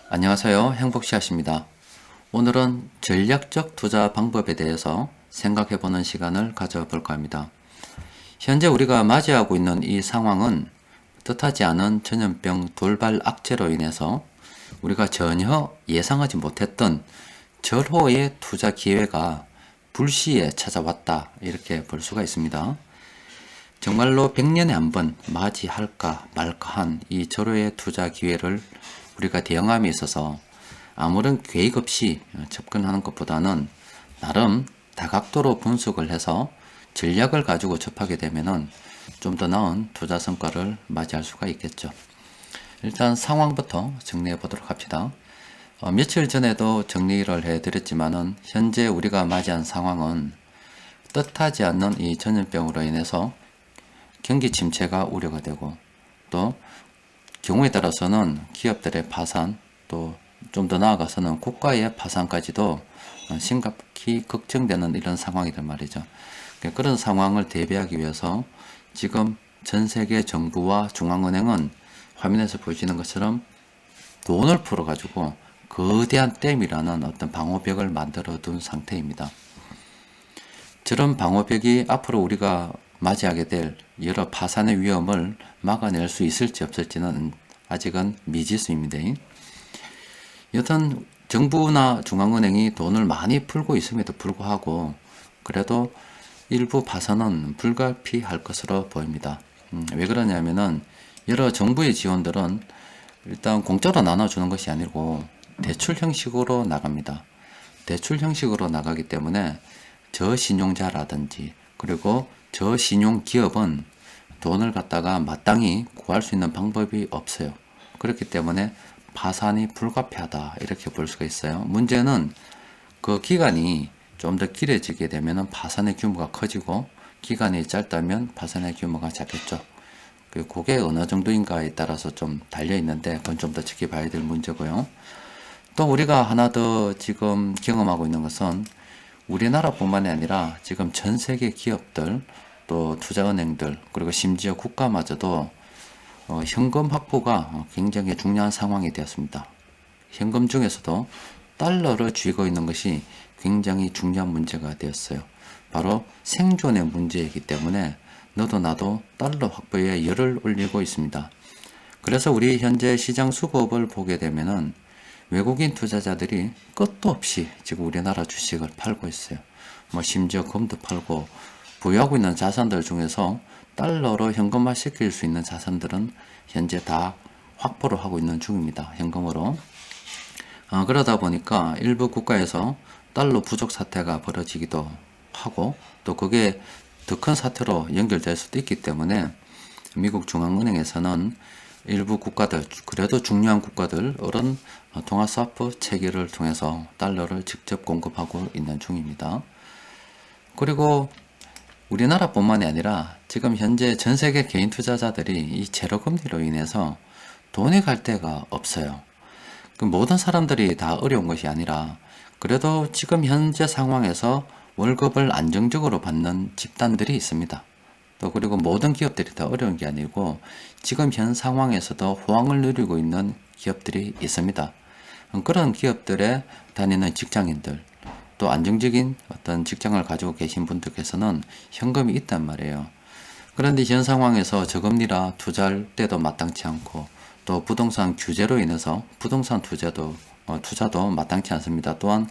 안녕하세요. 행복씨앗입니다. 오늘은 전략적 투자 방법에 대해서 생각해보는 시간을 가져볼까 합니다. 현재 우리가 맞이하고 있는 이 상황은 뜻하지 않은 전염병 돌발 악재로 인해서 우리가 전혀 예상하지 못했던 절호의 투자 기회가 불시에 찾아왔다, 이렇게 볼 수가 있습니다. 정말로 100년에 한 번 맞이할까 말까한 이 절호의 투자 기회를 우리가 대응함에 있어서 아무런 계획 없이 접근하는 것보다는 나름 다각도로 분석을 해서 전략을 가지고 접하게 되면은 좀 더 나은 투자 성과를 맞이할 수가 있겠죠. 일단 상황부터 정리해 보도록 합시다. 며칠 전에도 정리를 해 드렸지만은 현재 우리가 맞이한 상황은 뜻하지 않는 이 전염병으로 인해서 경기 침체가 우려가 되고, 또 경우에 따라서는 기업들의 파산, 또 좀 더 나아가서는 국가의 파산까지도 심각히 걱정되는 이런 상황이란 말이죠. 그런 상황을 대비하기 위해서 지금 전 세계 정부와 중앙은행은 화면에서 보시는 것처럼 돈을 풀어가지고 거대한 댐이라는 어떤 방어벽을 만들어 둔 상태입니다. 저런 방어벽이 앞으로 우리가 맞이하게 될 여러 파산의 위험을 막아낼 수 있을지 없을지는 아직은 미지수입니다. 여튼 정부나 중앙은행이 돈을 많이 풀고 있음에도 불구하고 그래도 일부 파산은 불가피할 것으로 보입니다. 왜 그러냐면은 여러 정부의 지원들은 일단 공짜로 나눠주는 것이 아니고 대출 형식으로 나갑니다. 대출 형식으로 나가기 때문에 저신용자라든지 그리고 저신용 기업은 돈을 갖다가 마땅히 구할 수 있는 방법이 없어요. 그렇기 때문에 파산이 불가피하다, 이렇게 볼 수가 있어요. 문제는 그 기간이 좀 더 길어지게 되면 파산의 규모가 커지고, 기간이 짧다면 파산의 규모가 작겠죠. 그게 어느 정도인가에 따라서 좀 달려 있는데 그건 좀 더 지켜봐야 될 문제고요. 또 우리가 하나 더 지금 경험하고 있는 것은 우리나라뿐만이 아니라 지금 전 세계 기업들, 또 투자은행들, 그리고 심지어 국가마저도 현금 확보가 굉장히 중요한 상황이 되었습니다. 현금 중에서도 달러를 쥐고 있는 것이 굉장히 중요한 문제가 되었어요. 바로 생존의 문제이기 때문에 너도 나도 달러 확보에 열을 올리고 있습니다. 그래서 우리 현재 시장 수급을 보게 되면은 외국인 투자자들이 끝도 없이 지금 우리나라 주식을 팔고 있어요. 심지어 금도 팔고, 보유하고 있는 자산들 중에서 달러로 현금화 시킬 수 있는 자산들은 현재 다 확보를 하고 있는 중입니다. 현금으로. 그러다 보니까 일부 국가에서 달러 부족 사태가 벌어지기도 하고, 또 그게 더 큰 사태로 연결될 수도 있기 때문에 미국 중앙은행에서는 일부 국가들, 그래도 중요한 국가들, 어른 통화스와프 체계를 통해서 달러를 직접 공급하고 있는 중입니다. 그리고 우리나라뿐만이 아니라 지금 현재 전 세계 개인 투자자들이 이 제로금리로 인해서 돈이 갈 데가 없어요. 그 모든 사람들이 다 어려운 것이 아니라 그래도 지금 현재 상황에서 월급을 안정적으로 받는 집단들이 있습니다. 또 그리고 모든 기업들이 다 어려운 게 아니고 지금 현 상황에서도 호황을 누리고 있는 기업들이 있습니다. 그런 기업들에 다니는 직장인들, 또 안정적인 어떤 직장을 가지고 계신 분들께서는 현금이 있단 말이에요. 그런데 현 상황에서 저금리라 투자할 때도 마땅치 않고, 또 부동산 규제로 인해서 부동산 투자도 마땅치 않습니다. 또한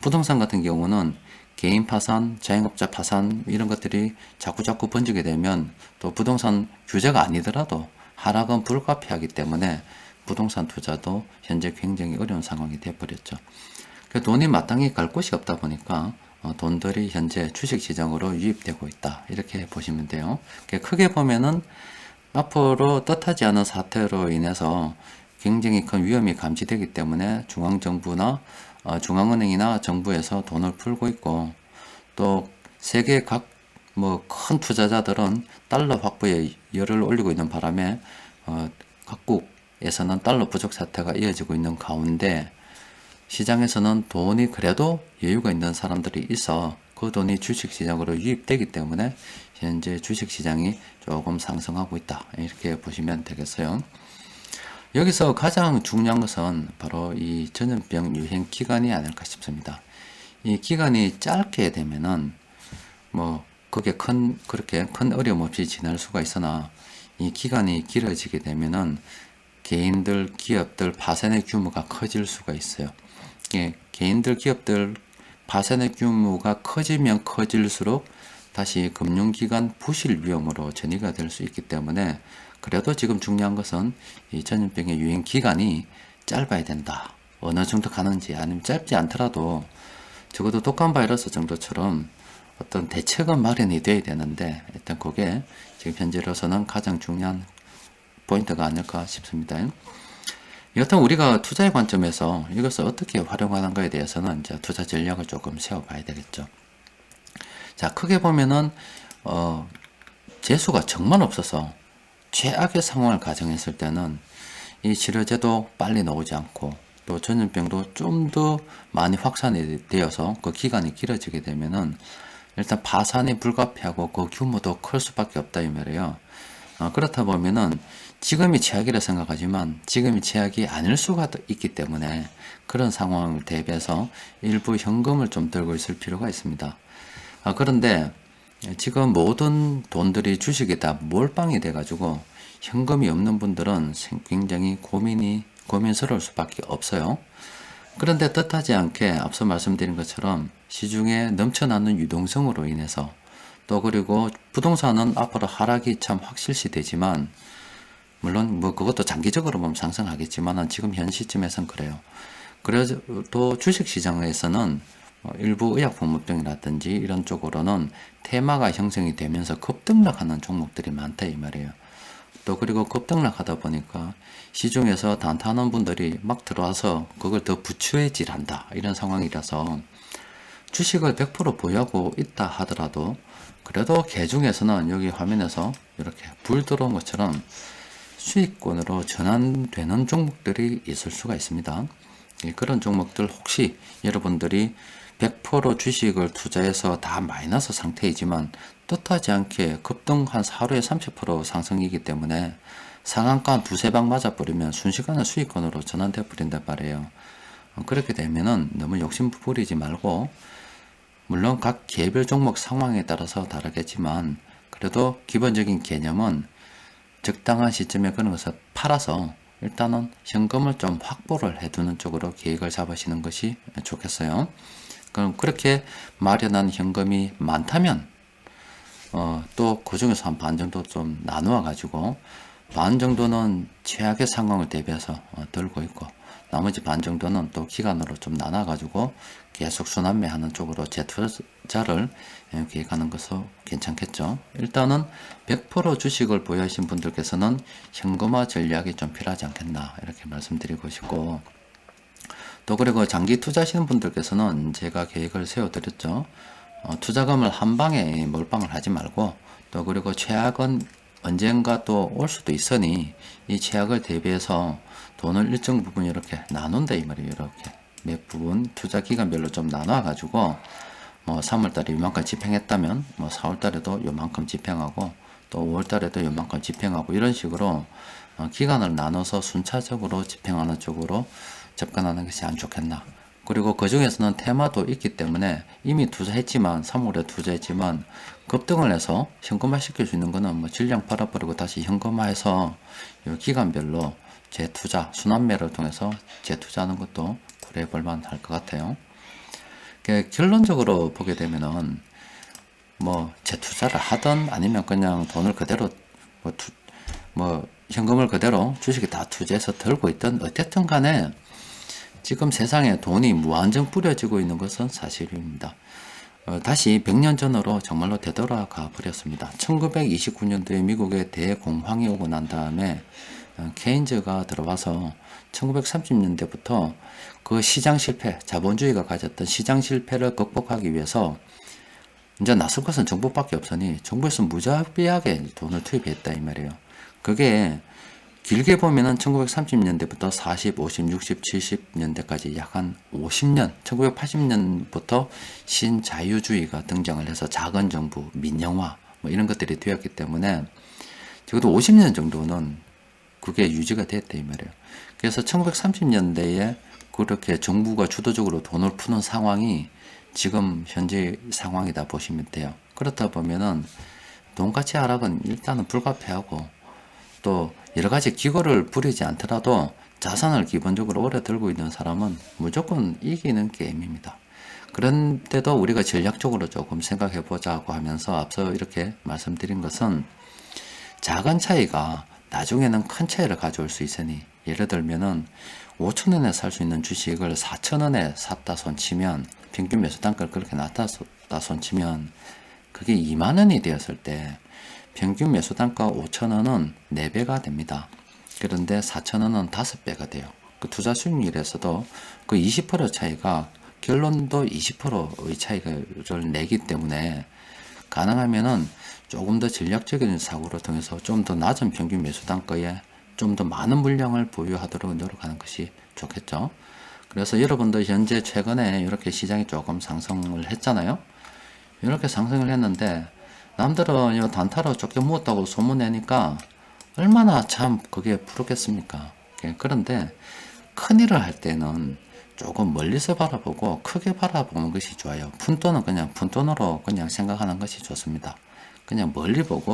부동산 같은 경우는 개인 파산, 자영업자 파산 이런 것들이 자꾸자꾸 번지게 되면 또 부동산 규제가 아니더라도 하락은 불가피하기 때문에 부동산 투자도 현재 굉장히 어려운 상황이 되어버렸죠. 돈이 마땅히 갈 곳이 없다 보니까 돈들이 현재 주식시장으로 유입되고 있다, 이렇게 보시면 돼요. 크게 보면은 앞으로 뜻하지 않은 사태로 인해서 굉장히 큰 위험이 감지되기 때문에 중앙정부나 중앙은행이나 정부에서 돈을 풀고 있고, 또 세계 각 큰 투자자들은 달러 확보에 열을 올리고 있는 바람에 각국에서는 달러 부족 사태가 이어지고 있는 가운데 시장에서는 돈이 그래도 여유가 있는 사람들이 있어 그 돈이 주식시장으로 유입되기 때문에 현재 주식시장이 조금 상승하고 있다, 이렇게 보시면 되겠어요. 여기서 가장 중요한 것은 바로 이 전염병 유행 기간이 아닐까 싶습니다. 이 기간이 짧게 되면은 뭐 그게 그렇게 큰 어려움 없이 지날 수가 있으나 이 기간이 길어지게 되면은 개인들, 기업들 파산의 규모가 커질 수가 있어요. 개인들, 기업들 파산의 규모가 커지면 커질수록 다시 금융기관 부실 위험으로 전이가 될 수 있기 때문에 그래도 지금 중요한 것은 이 전염병의 유행 기간이 짧아야 된다. 어느 정도 가는지 아니면 짧지 않더라도 적어도 독감 바이러스 정도처럼 어떤 대책은 마련이 돼야 되는데 일단 그게 지금 현재로서는 가장 중요한 포인트가 아닐까 싶습니다. 여튼 우리가 투자의 관점에서 이것을 어떻게 활용하는가에 대해서는 이제 투자 전략을 조금 세워봐야 되겠죠. 자, 크게 보면은 재수가 정말 없어서 최악의 상황을 가정했을 때는 이 치료제도 빨리 나오지 않고 또 전염병도 좀 더 많이 확산이 되어서 그 기간이 길어지게 되면은 일단 파산이 불가피하고 그 규모도 클 수밖에 없다 이 말이에요. 그렇다 보면은 지금이 최악이라 생각하지만 지금이 최악이 아닐 수가 있기 때문에 그런 상황을 대비해서 일부 현금을 좀 들고 있을 필요가 있습니다. 그런데 지금 모든 돈들이 주식에 다 몰빵이 돼가지고 현금이 없는 분들은 굉장히 고민스러울 수밖에 없어요. 그런데 뜻하지 않게 앞서 말씀드린 것처럼 시중에 넘쳐나는 유동성으로 인해서 또 그리고 부동산은 앞으로 하락이 참 확실시 되지만 물론 뭐 그것도 장기적으로 보면 상승하겠지만 지금 현 시점에선 그래요. 그래도 주식시장에서는 일부 의약품업종이라든지 이런 쪽으로는 테마가 형성이 되면서 급등락하는 종목들이 많다 이 말이에요. 또 그리고 급등락하다 보니까 시중에서 단타하는 분들이 막 들어와서 그걸 더 부추해질한다 이런 상황이라서 주식을 100% 보유하고 있다 하더라도 그래도 개중에서는 여기 화면에서 이렇게 불 들어온 것처럼 수익권으로 전환되는 종목들이 있을 수가 있습니다. 그런 종목들 혹시 여러분들이 100% 주식을 투자해서 다 마이너스 상태이지만 뜻하지 않게 급등 한 하루에 30% 상승이기 때문에 상한가 한 두세 방 맞아버리면 순식간에 수익권으로 전환돼 버린단 말이에요. 그렇게 되면은 너무 욕심 부리지 말고 물론 각 개별 종목 상황에 따라서 다르겠지만 그래도 기본적인 개념은 적당한 시점에 그런 것을 팔아서 일단은 현금을 좀 확보를 해두는 쪽으로 계획을 잡으시는 것이 좋겠어요. 그럼 그렇게 마련한 현금이 많다면 또 그 중에서 한 반 정도 좀 나누어 가지고 반 정도는 최악의 상황을 대비해서 들고 있고 나머지 반 정도는 또 기간으로 좀 나눠 가지고 계속 순환매하는 쪽으로 재투자를 계획하는 것도 괜찮겠죠. 일단은 100% 주식을 보유하신 분들께서는 현금화 전략이 좀 필요하지 않겠나 이렇게 말씀드리고 싶고 또 그리고 장기 투자하시는 분들께서는 제가 계획을 세워드렸죠. 투자금을 한 방에 몰빵을 하지 말고 또 그리고 최악은 언젠가 또 올 수도 있으니 이 최악을 대비해서 돈을 일정 부분 이렇게 나눈다 이 말이에요. 이렇게 몇 부분 투자 기간별로 좀 나눠 가지고 뭐 3월달에 요만큼 집행했다면 뭐 4월달에도 요만큼 집행하고 또 5월달에도 요만큼 집행하고 이런 식으로 기간을 나눠서 순차적으로 집행하는 쪽으로 접근하는 것이 안 좋겠나. 그리고 그 중에서는 테마도 있기 때문에 이미 투자했지만 3월에 투자했지만 급등을 해서 현금화 시킬 수 있는 거는 뭐 질량 팔아버리고 다시 현금화해서 기간별로 재투자 순환매를 통해서 재투자하는 것도 고려해 볼 만할 것 같아요. 결론적으로 보게 되면은 뭐 재투자를 하든 아니면 그냥 돈을 그대로 뭐 현금을 그대로 주식에 다 투자해서 들고 있든 어쨌든 간에 지금 세상에 돈이 무한정 뿌려지고 있는 것은 사실입니다. 다시 100년 전으로 정말로 되돌아가 버렸습니다. 1929년도에 미국에 대공황이 오고 난 다음에 케인즈가 들어와서 1930년대부터 그 시장 실패, 자본주의가 가졌던 시장 실패를 극복하기 위해서 이제 나설 것은 정부밖에 없으니 정부에서 무자비하게 돈을 투입했다 이 말이에요. 그게 길게 보면은 1930년대부터 40, 50, 60, 70년대까지 약 한 50년, 1980년부터 신자유주의가 등장을 해서 작은 정부, 민영화 뭐 이런 것들이 되었기 때문에 적어도 50년 정도는 그게 유지가 됐다 이 말이에요. 그래서 1930년대에 그렇게 정부가 주도적으로 돈을 푸는 상황이 지금 현재 상황이다 보시면 돼요. 그렇다 보면은 돈가치 하락은 일단은 불가피하고 또 여러 가지 기고를 부리지 않더라도 자산을 기본적으로 오래 들고 있는 사람은 무조건 이기는 게임입니다. 그런데도 우리가 전략적으로 조금 생각해 보자고 하면서 앞서 이렇게 말씀드린 것은 작은 차이가 나중에는 큰 차이를 가져올 수 있으니, 예를 들면은 5,000원에 살 수 있는 주식을 4,000원에 샀다 손치면, 평균 매수 단가를 그렇게 낮췄다 손치면 그게 20,000원이 되었을 때 평균 매수 단가 5,000원은 4배가 됩니다. 그런데 4,000원은 5배가 돼요. 그 투자 수익률에서도 그 20% 차이가, 결론도 20%의 차이를 내기 때문에 가능하면은 조금 더 전략적인 사고를 통해서 좀 더 낮은 평균 매수 단가에 좀 더 많은 물량을 보유하도록 노력하는 것이 좋겠죠. 그래서 여러분도 현재 최근에 이렇게 시장이 조금 상승을 했잖아요. 이렇게 상승을 했는데 남들은 이 단타로 쫓겨 모았다고 소문내니까 얼마나 참 그게 부럽겠습니까? 그런데 큰일을 할 때는 조금 멀리서 바라보고 크게 바라보는 것이 좋아요. 푼돈은 그냥 푼돈으로 그냥 생각하는 것이 좋습니다. 그냥 멀리 보고,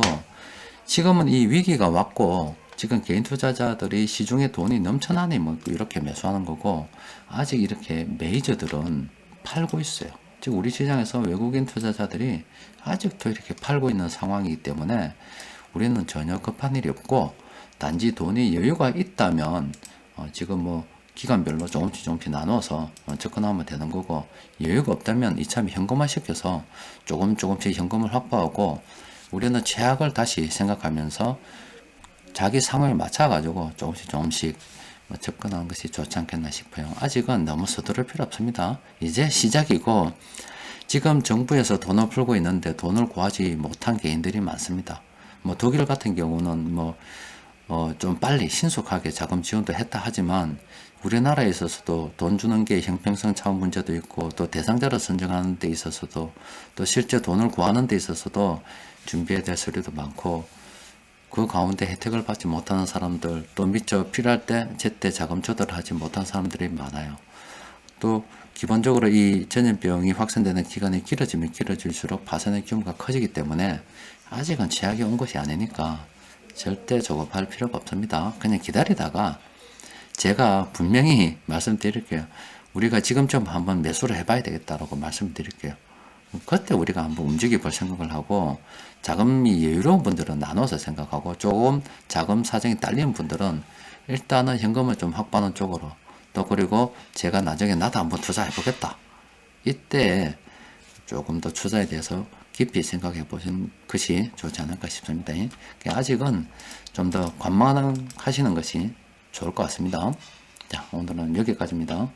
지금은 이 위기가 왔고 지금 개인 투자자들이 시중에 돈이 넘쳐나니 뭐 이렇게 매수하는 거고, 아직 이렇게 메이저들은 팔고 있어요. 지금 우리 시장에서 외국인 투자자들이 아직도 이렇게 팔고 있는 상황이기 때문에 우리는 전혀 급한 일이 없고, 단지 돈이 여유가 있다면 지금 뭐 기간별로 조금씩 나눠서 접근하면 되는 거고, 여유가 없다면 이참에 현금화 시켜서 조금씩 현금을 확보하고, 우리는 최악을 다시 생각하면서 자기 상황에 맞춰 가지고 조금씩 접근하는 것이 좋지 않겠나 싶어요. 아직은 너무 서두를 필요 없습니다. 이제 시작이고, 지금 정부에서 돈을 풀고 있는데 돈을 구하지 못한 개인들이 많습니다. 뭐 독일 같은 경우는 좀 빨리 신속하게 자금 지원도 했다 하지만, 우리나라에 있어서도 돈 주는 게 형평성 차원 문제도 있고, 또 대상자를 선정하는 데 있어서도, 또 실제 돈을 구하는 데 있어서도 준비해야 될 서류도 많고, 그 가운데 혜택을 받지 못하는 사람들, 또 미처 필요할 때 제때 자금 조달을 하지 못한 사람들이 많아요. 또 기본적으로 이 전염병이 확산되는 기간이 길어지면 길어질수록 파산의 규모가 커지기 때문에 아직은 최악이 온 것이 아니니까 절대 조급할 필요가 없습니다. 그냥 기다리다가, 제가 분명히 말씀드릴게요. 우리가 지금쯤 한번 매수를 해봐야 되겠다라고 말씀드릴게요. 그때 우리가 한번 움직여 볼 생각을 하고, 자금이 여유로운 분들은 나눠서 생각하고, 조금 자금 사정이 딸리는 분들은 일단은 현금을 좀 확보하는 쪽으로, 또 그리고 제가 나중에 나도 한번 투자해 보겠다, 이때 조금 더 투자에 대해서 깊이 생각해 보시는 것이 좋지 않을까 싶습니다. 아직은 좀 더 관망하시는 것이 좋을 것 같습니다. 자, 오늘은 여기까지입니다.